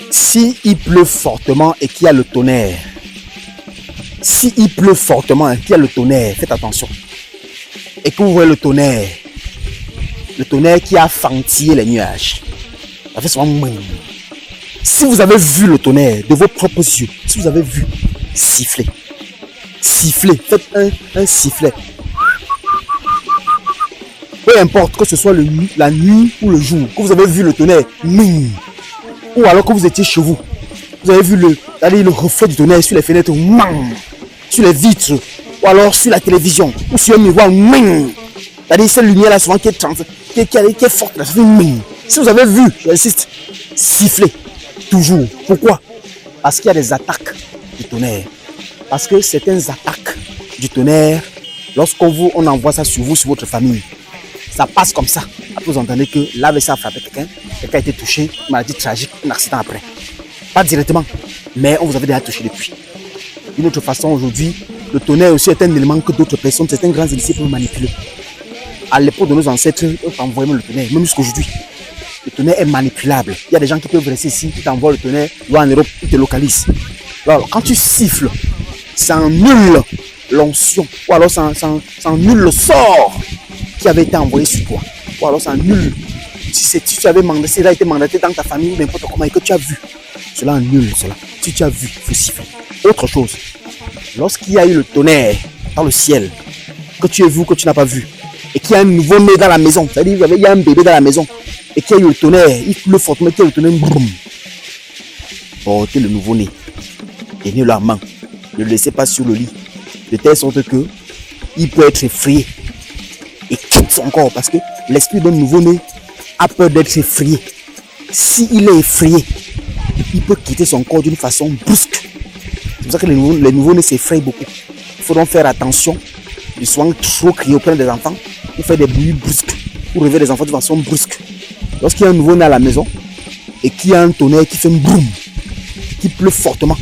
Si il pleut fortement et qu'il y a le tonnerre, si il pleut fortement et qu'il y a le tonnerre, faites attention. Et que vous voyez le tonnerre qui a fantillé les nuages, ça fait souvent mouin. Si vous avez vu le tonnerre de vos propres yeux, si vous avez vu, sifflez. Sifflez, faites un sifflet. Peu importe que ce soit la nuit ou le jour, que vous avez vu le tonnerre, ming. Ou alors que vous étiez chez vous, vous avez vu le reflet du tonnerre sur les fenêtres, ming, sur les vitres, ou alors sur la télévision, ou sur un miroir, ming. C'est-à-dire cette lumière-là souvent qui est forte, là, ça fait ming. Si vous avez vu, j'insiste, sifflez. Toujours. Pourquoi? Parce qu'il y a des attaques du tonnerre. Parce que certaines attaques du tonnerre, lorsqu'on envoie ça sur vous, sur votre famille, ça passe comme ça. Après, vous entendez que l'AVC a frappé quelqu'un a été touché, maladie tragique, un accident après. Pas directement, mais on vous avait déjà touché depuis. D'une autre façon, aujourd'hui, le tonnerre aussi est un élément que d'autres personnes, certains grands initiés peuvent manipuler. À l'époque de nos ancêtres, on envoyait le tonnerre, même jusqu'aujourd'hui. Le tonnerre est manipulable. Il y a des gens qui peuvent rester ici, qui t'envoient le tonnerre, ou en Europe, ils te localisent. Alors, quand tu siffles, ça annule l'onction, ou alors ça annule le sort qui avait été envoyé sur toi. Ou alors ça annule. Si tu avais mandaté, si ça a été mandaté dans ta famille, n'importe comment, et que tu as vu, cela annule cela. Si tu as vu, il faut siffler. Autre chose, lorsqu'il y a eu le tonnerre dans le ciel, que tu as vu ou que tu n'as pas vu, et qu'il y a un nouveau-né dans la maison, c'est-à-dire qu'il y a un bébé dans la maison, et qu'il y a eu le tonnerre, il pleut fortement, qu'il y a eu le tonnerre, boum. Portez le nouveau-né, tenez la main, ne le laissez pas sur le lit, de telle sorte que il peut être effrayé et quitte son corps, parce que l'esprit d'un nouveau-né a peur d'être effrayé. S'il est effrayé, il peut quitter son corps d'une façon brusque. C'est pour ça que les nouveau-nés s'effrayent beaucoup. Il faut donc faire attention de souvent trop crier auprès des enfants, ou faire des bruits brusques, ou réveiller les enfants de façon brusque. Lorsqu'il y a un nouveau-né à la maison et qu'il y a un tonnerre qui fait un boum, qui pleut fortement,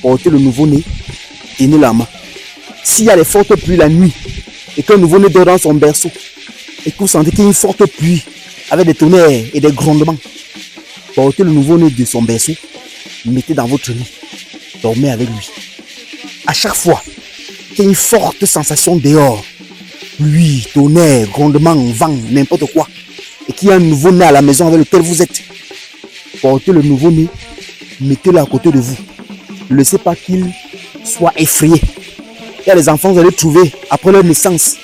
portez le nouveau-né, tenez la main. S'il y a des fortes pluies la nuit et qu'un nouveau-né dort dans son berceau et que vous sentez qu'il y a une forte pluie avec des tonnerres et des grondements, portez le nouveau-né de son berceau, mettez dans votre lit, dormez avec lui. À chaque fois qu'il y a une forte sensation dehors, pluie, tonnerre, grondement, vent, n'importe quoi, et qu'il y a un nouveau-né à la maison avec lequel vous êtes, portez le nouveau-né, mettez-le à côté de vous. Ne laissez pas qu'il soit effrayé. Il y a des enfants, vous allez trouver, après leur naissance,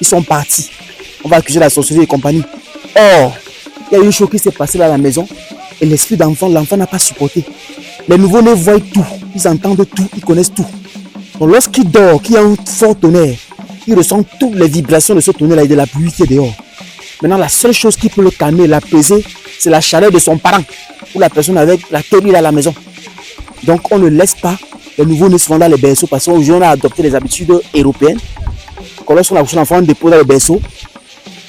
ils sont partis. On va accuser la sorcellerie et compagnie. Or, il y a une chose qui s'est passée dans la maison et l'esprit d'enfant, l'enfant n'a pas supporté. Les nouveau-nés voient tout, ils entendent tout, ils connaissent tout. Donc lorsqu'il dort, qu'il y a un fort tonnerre, il ressent toutes les vibrations de ce tonnerre-là et de la pluie qui est dehors. Maintenant, la seule chose qui peut le calmer, l'apaiser, c'est la chaleur de son parent ou la personne avec laquelle il est à la maison. Donc, on ne laisse pas les nouveaux-nés souvent dans les berceaux parce qu'aujourd'hui, on a adopté les habitudes européennes. Quand lorsqu'on a couché l'enfant, on dépose dans le berceau,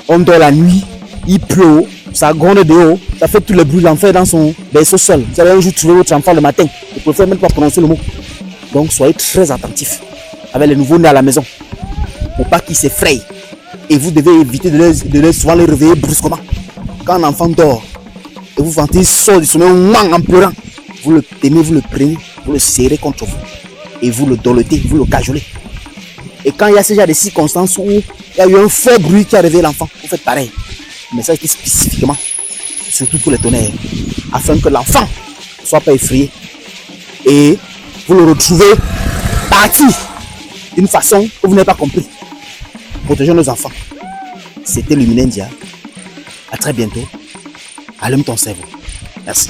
on dort la nuit, il pleut, ça gronde dehors, ça fait tous les bruits, l'enfant est dans son berceau seul. Vous allez un jour trouver votre enfant le matin, vous ne pouvez même pas prononcer le mot. Donc, soyez très attentifs avec les nouveaux-nés à la maison pour pas qu'ils s'effrayent. Et vous devez éviter de souvent les réveiller brusquement. Quand un enfant dort et vous sentez qu'il sort du sommeil en pleurant, vous le tenez, vous le prenez, vous le serrez contre vous et vous le dolotez, vous le cajolez. Et quand il y a ce genre de circonstances où il y a eu un fort bruit qui a réveillé l'enfant, vous faites pareil. Mais ça a été spécifiquement, surtout pour les tonnerres, afin que l'enfant ne soit pas effrayé. Et vous le retrouvez parti d'une façon que vous n'avez pas compris. Protégeons nos enfants. C'était Luminendia. À très bientôt. Allume ton cerveau. Merci.